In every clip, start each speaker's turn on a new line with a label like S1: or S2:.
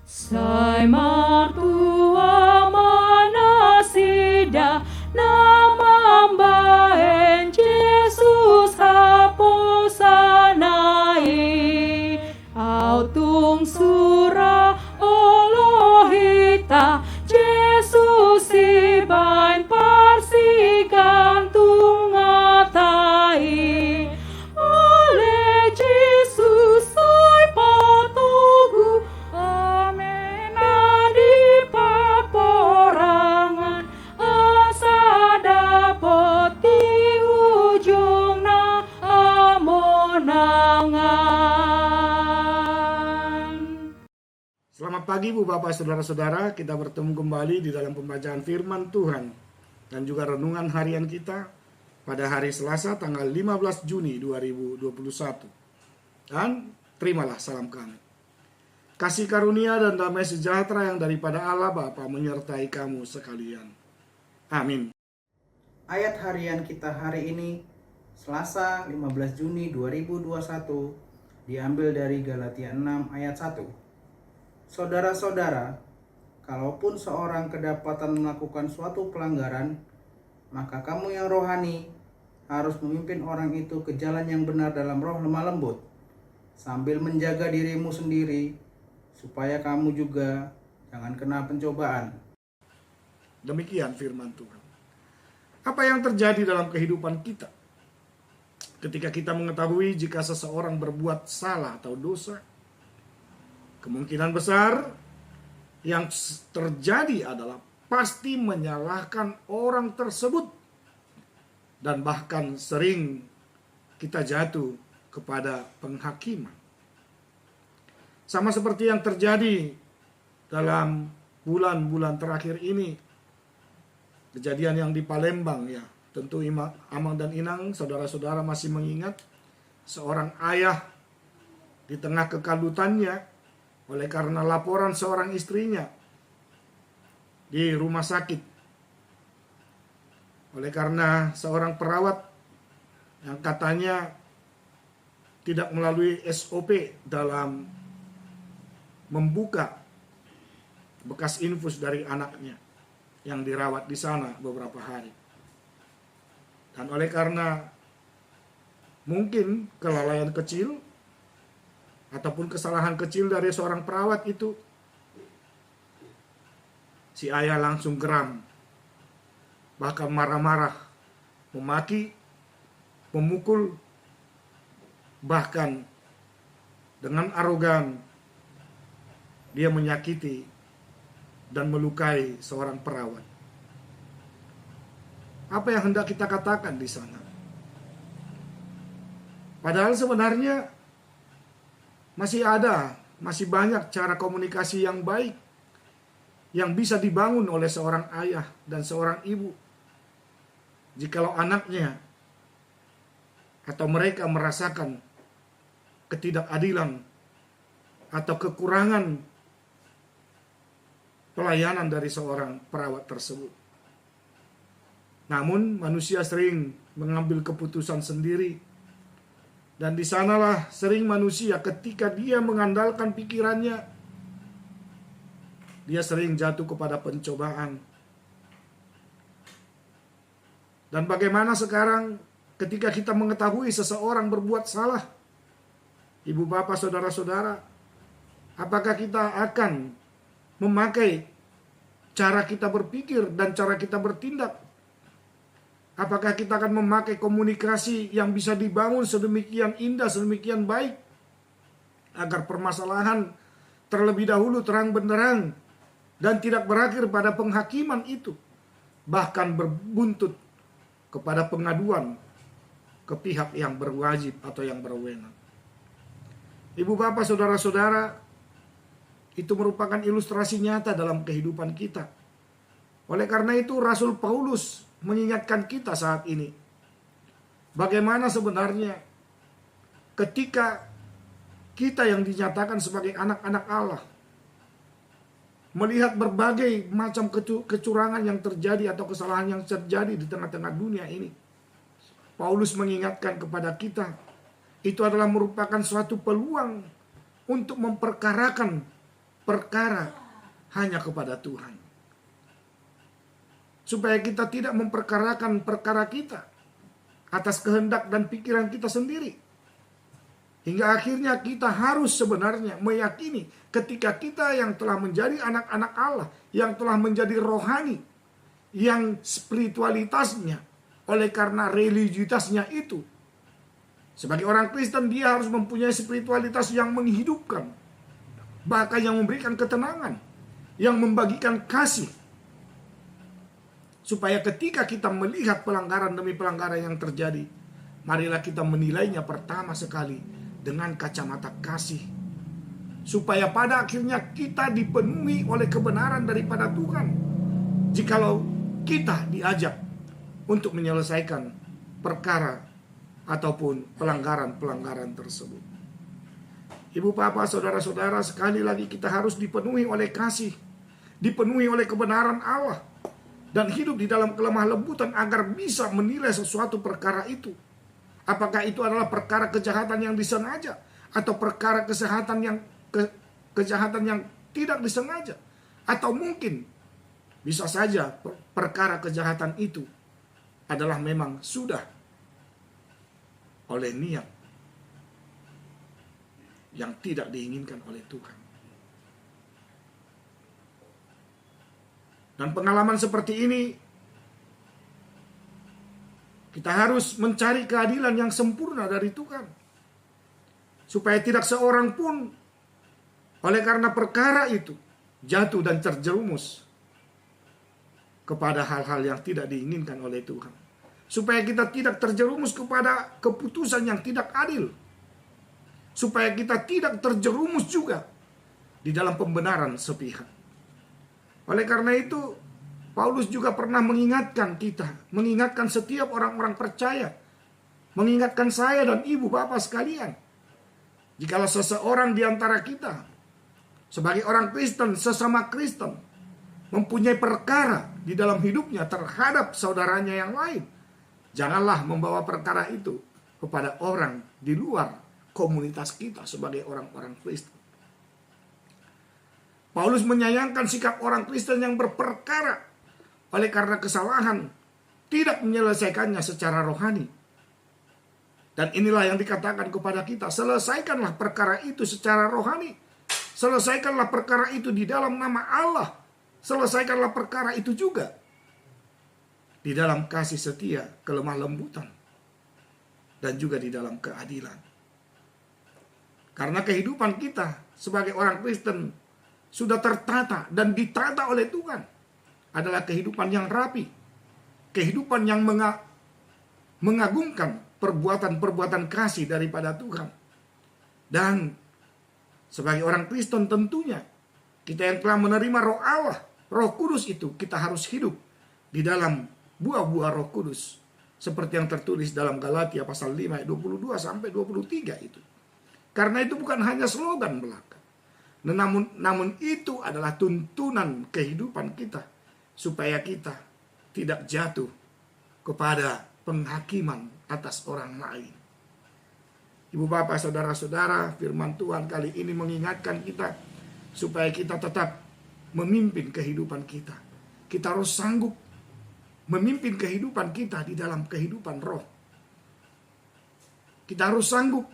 S1: Sai martua manasida namambaen Jesus haposanai autung sura Olohita Jesus ibain parsigantung atai oleh Jesus sai patugu di paporangan asa dapet di ujungna amonangan.
S2: Selamat pagi Bu Bapak Saudara-saudara, kita bertemu kembali di dalam pembacaan firman Tuhan dan juga renungan harian kita pada hari Selasa tanggal 15 Juni 2021. Dan terimalah salam kami. Kasih karunia dan damai sejahtera yang daripada Allah Bapa menyertai kamu sekalian. Amin.
S3: Ayat harian kita hari ini, Selasa 15 Juni 2021, diambil dari Galatia 6 ayat 1. Saudara-saudara, kalaupun seorang kedapatan melakukan suatu pelanggaran, maka kamu yang rohani harus memimpin orang itu ke jalan yang benar dalam roh lemah lembut, sambil menjaga dirimu sendiri, supaya kamu juga jangan kena pencobaan.
S2: Demikian firman Tuhan. Apa yang terjadi dalam kehidupan kita ketika kita mengetahui jika seseorang berbuat salah atau dosa? Kemungkinan besar yang terjadi adalah pasti menyalahkan orang tersebut, dan bahkan sering kita jatuh kepada penghakiman. Sama seperti yang terjadi dalam bulan-bulan terakhir ini, kejadian yang di Palembang ya, tentu Amang dan Inang, saudara-saudara masih mengingat seorang ayah di tengah kekalutannya oleh karena laporan seorang istrinya di rumah sakit, oleh karena seorang perawat yang katanya tidak melalui SOP dalam membuka bekas infus dari anaknya yang dirawat di sana beberapa hari. Dan oleh karena mungkin kelalaian kecil ataupun kesalahan kecil dari seorang perawat itu, si ayah langsung geram, bahkan marah-marah, memaki, memukul, bahkan dengan arogan dia menyakiti dan melukai seorang perawat. Apa yang hendak kita katakan di sana? Padahal sebenarnya masih banyak cara komunikasi yang baik yang bisa dibangun oleh seorang ayah dan seorang ibu. Jikalau anaknya atau mereka merasakan ketidakadilan atau kekurangan pelayanan dari seorang perawat tersebut. Namun manusia sering mengambil keputusan sendiri, dan di sanalah sering manusia ketika dia mengandalkan pikirannya, dia sering jatuh kepada pencobaan. Dan bagaimana sekarang ketika kita mengetahui seseorang berbuat salah, ibu bapak saudara-saudara, apakah kita akan memakai cara kita berpikir dan cara kita bertindak? Apakah kita akan memakai komunikasi yang bisa dibangun sedemikian indah, sedemikian baik, agar permasalahan terlebih dahulu terang benderang dan tidak berakhir pada penghakiman itu, bahkan berbuntut kepada pengaduan ke pihak yang berwajib atau yang berwenang? Ibu bapak saudara-saudara, itu merupakan ilustrasi nyata dalam kehidupan kita. Oleh karena itu Rasul Paulus mengingatkan kita saat ini, bagaimana sebenarnya ketika kita yang dinyatakan sebagai anak-anak Allah, melihat berbagai macam kecurangan yang terjadi atau kesalahan yang terjadi di tengah-tengah dunia ini, Paulus mengingatkan kepada kita, itu adalah merupakan suatu peluang untuk memperkarakan perkara hanya kepada Tuhan. Supaya kita tidak memperkarakan perkara kita atas kehendak dan pikiran kita sendiri. Hingga akhirnya kita harus sebenarnya meyakini ketika kita yang telah menjadi anak-anak Allah, yang telah menjadi rohani, yang spiritualitasnya oleh karena religiusitasnya itu, sebagai orang Kristen dia harus mempunyai spiritualitas yang menghidupkan, bahkan yang memberikan ketenangan, yang membagikan kasih. Supaya ketika kita melihat pelanggaran demi pelanggaran yang terjadi, marilah kita menilainya pertama sekali dengan kacamata kasih. Supaya pada akhirnya kita dipenuhi oleh kebenaran daripada Tuhan. Jikalau kita diajak untuk menyelesaikan perkara ataupun pelanggaran-pelanggaran tersebut. Ibu, Bapak, saudara-saudara, sekali lagi kita harus dipenuhi oleh kasih, dipenuhi oleh kebenaran Allah, dan hidup di dalam kelemah lembutan agar bisa menilai sesuatu perkara itu. Apakah itu adalah perkara kejahatan yang disengaja atau perkara kejahatan yang tidak disengaja, atau mungkin bisa saja perkara kejahatan itu adalah memang sudah oleh niat yang tidak diinginkan oleh Tuhan. Dan pengalaman seperti ini, kita harus mencari keadilan yang sempurna dari Tuhan. Supaya tidak seorang pun oleh karena perkara itu jatuh dan terjerumus kepada hal-hal yang tidak diinginkan oleh Tuhan. Supaya kita tidak terjerumus kepada keputusan yang tidak adil. Supaya kita tidak terjerumus juga di dalam pembenaran sepihak. Oleh karena itu, Paulus juga pernah mengingatkan kita, mengingatkan setiap orang-orang percaya, mengingatkan saya dan ibu bapak sekalian. Jikalau seseorang di antara kita, sebagai orang Kristen, sesama Kristen, mempunyai perkara di dalam hidupnya terhadap saudaranya yang lain, janganlah membawa perkara itu kepada orang di luar komunitas kita sebagai orang-orang Kristen. Paulus menyayangkan sikap orang Kristen yang berperkara oleh karena kesalahan, tidak menyelesaikannya secara rohani. Dan inilah yang dikatakan kepada kita, selesaikanlah perkara itu secara rohani. Selesaikanlah perkara itu di dalam nama Allah. Selesaikanlah perkara itu juga di dalam kasih setia, kelemah lembutan, dan juga di dalam keadilan. Karena kehidupan kita sebagai orang Kristen sudah tertata dan ditata oleh Tuhan, adalah kehidupan yang rapi, kehidupan yang mengagungkan perbuatan-perbuatan kasih daripada Tuhan. Dan sebagai orang Kristen tentunya kita yang telah menerima Roh Allah, Roh Kudus itu, kita harus hidup di dalam buah-buah Roh Kudus seperti yang tertulis dalam Galatia pasal 5 ayat 22 sampai 23 itu. Karena itu bukan hanya slogan belaka. Namun itu adalah tuntunan kehidupan kita supaya kita tidak jatuh kepada penghakiman atas orang lain. Ibu bapak saudara-saudara, firman Tuhan kali ini mengingatkan kita supaya kita tetap memimpin kehidupan kita. Kita harus sanggup memimpin kehidupan kita di dalam kehidupan roh. Kita harus sanggup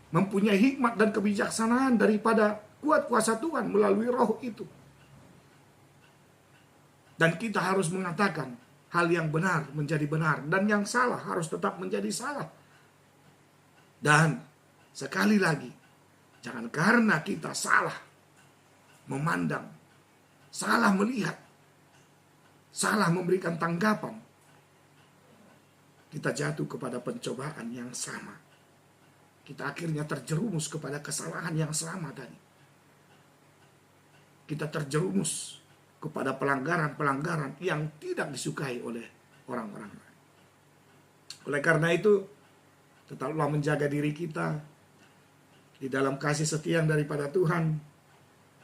S2: mempunyai hikmat dan kebijaksanaan daripada kuat kuasa Tuhan melalui roh itu. Dan kita harus mengatakan hal yang benar menjadi benar, dan yang salah harus tetap menjadi salah. Dan sekali lagi, jangan karena kita salah memandang, salah melihat, salah memberikan tanggapan, kita jatuh kepada pencobaan yang sama. Kita akhirnya terjerumus kepada kesalahan yang sama tadi. Kita terjerumus kepada pelanggaran-pelanggaran yang tidak disukai oleh orang-orang lain. Oleh karena itu, tetaplah menjaga diri kita di dalam kasih setia daripada Tuhan,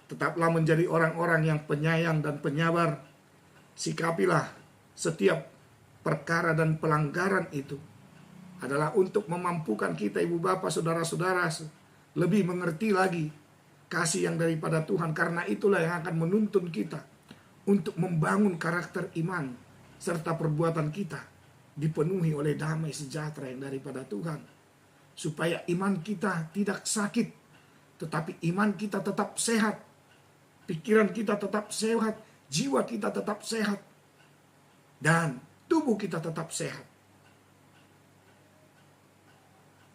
S2: Tetaplah menjadi orang-orang yang penyayang dan penyabar. Sikapilah setiap perkara dan pelanggaran itu adalah untuk memampukan kita, ibu bapak, saudara-saudara, lebih mengerti lagi kasih yang daripada Tuhan. Karena itulah yang akan menuntun kita untuk membangun karakter iman, serta perbuatan kita dipenuhi oleh damai sejahtera yang daripada Tuhan. Supaya iman kita tidak sakit, tetapi iman kita tetap sehat. Pikiran kita tetap sehat, jiwa kita tetap sehat, dan tubuh kita tetap sehat.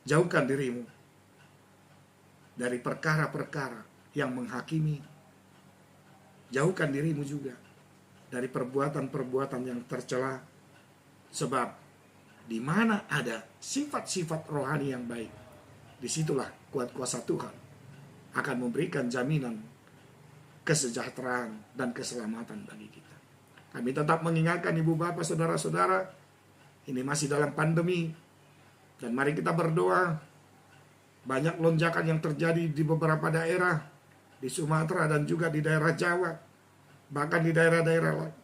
S2: Jauhkan dirimu dari perkara-perkara yang menghakimi. Jauhkan dirimu juga dari perbuatan-perbuatan yang tercela. Sebab di mana ada sifat-sifat rohani yang baik, disitulah kuat kuasa Tuhan akan memberikan jaminan kesejahteraan dan keselamatan bagi kita. Kami tetap mengingatkan ibu bapak, saudara-saudara, ini masih dalam pandemi, dan mari kita berdoa. Banyak lonjakan yang terjadi di beberapa daerah, di Sumatera dan juga di daerah Jawa, bahkan di daerah-daerah lain.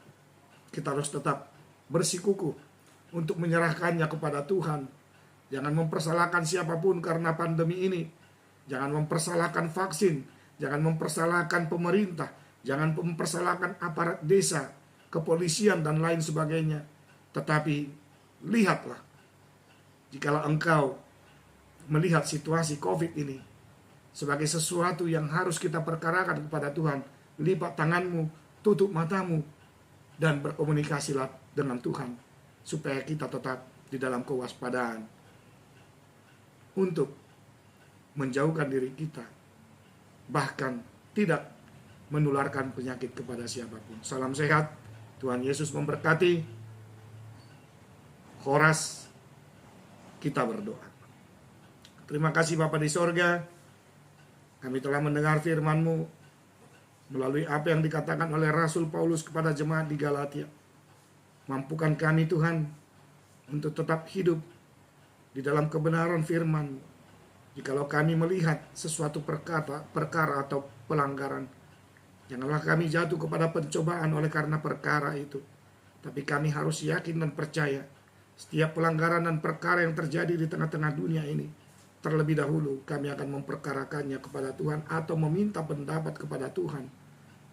S2: Kita harus tetap bersikukuh untuk menyerahkannya kepada Tuhan. Jangan mempersalahkan siapapun karena pandemi ini. Jangan mempersalahkan vaksin. Jangan mempersalahkan pemerintah, jangan mempersalahkan aparat desa, kepolisian, dan lain sebagainya. Tetapi lihatlah, jikalau engkau melihat situasi COVID ini sebagai sesuatu yang harus kita perkarakan kepada Tuhan, lipat tanganmu, tutup matamu, dan berkomunikasilah dengan Tuhan, supaya kita tetap di dalam kewaspadaan untuk menjauhkan diri kita, bahkan tidak menularkan penyakit kepada siapapun. Salam sehat, Tuhan Yesus memberkati. Horas, kita berdoa. Terima kasih Bapa di sorga, kami telah mendengar firman-Mu melalui apa yang dikatakan oleh Rasul Paulus kepada jemaat di Galatia. Mampukan kami Tuhan untuk tetap hidup di dalam kebenaran firman-Mu. Jikalau kami melihat sesuatu perkara atau pelanggaran, janganlah kami jatuh kepada pencobaan oleh karena perkara itu. Tapi kami harus yakin dan percaya setiap pelanggaran dan perkara yang terjadi di tengah-tengah dunia ini, terlebih dahulu kami akan memperkarakannya kepada Tuhan atau meminta pendapat kepada Tuhan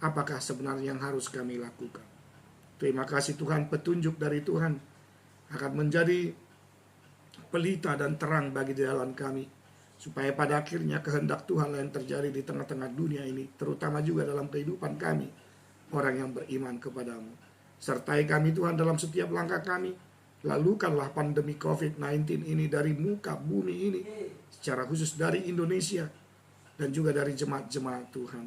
S2: apakah sebenarnya yang harus kami lakukan. Terima kasih Tuhan, petunjuk dari Tuhan akan menjadi pelita dan terang bagi jalan kami, supaya pada akhirnya kehendak Tuhan yang terjadi di tengah-tengah dunia ini, terutama juga dalam kehidupan kami, orang yang beriman kepadamu. Sertai kami Tuhan dalam setiap langkah kami. Lalukanlah pandemi COVID-19 ini dari muka bumi ini, secara khusus dari Indonesia, dan juga dari jemaat-jemaat Tuhan.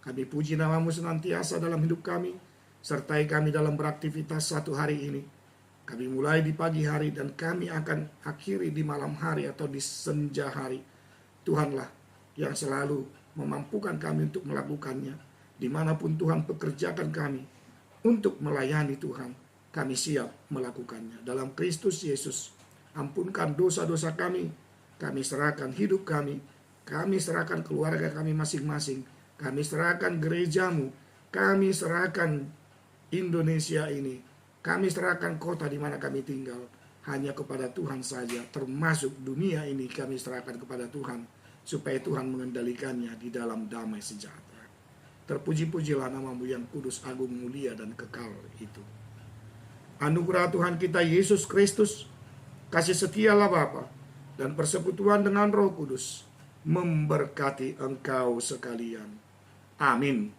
S2: Kami puji nama-Mu senantiasa dalam hidup kami. Sertai kami dalam beraktivitas satu hari ini. Kami mulai di pagi hari dan kami akan akhiri di malam hari atau di senja hari. Tuhanlah yang selalu memampukan kami untuk melakukannya. Dimanapun Tuhan pekerjakan kami untuk melayani Tuhan, kami siap melakukannya. Dalam Kristus Yesus, ampunkan dosa-dosa kami. Kami serahkan hidup kami serahkan keluarga kami masing-masing. Kami serahkan gereja-Mu. Kami serahkan Indonesia ini. Kami serahkan kota di mana kami tinggal hanya kepada Tuhan saja, termasuk dunia ini kami serahkan kepada Tuhan, supaya Tuhan mengendalikannya di dalam damai sejahtera. Terpuji-pujilah nama-Mu yang kudus, agung, mulia, dan kekal itu. Anugerah Tuhan kita Yesus Kristus, kasih setialah Bapa, dan persekutuan dengan Roh Kudus memberkati engkau sekalian. Amin.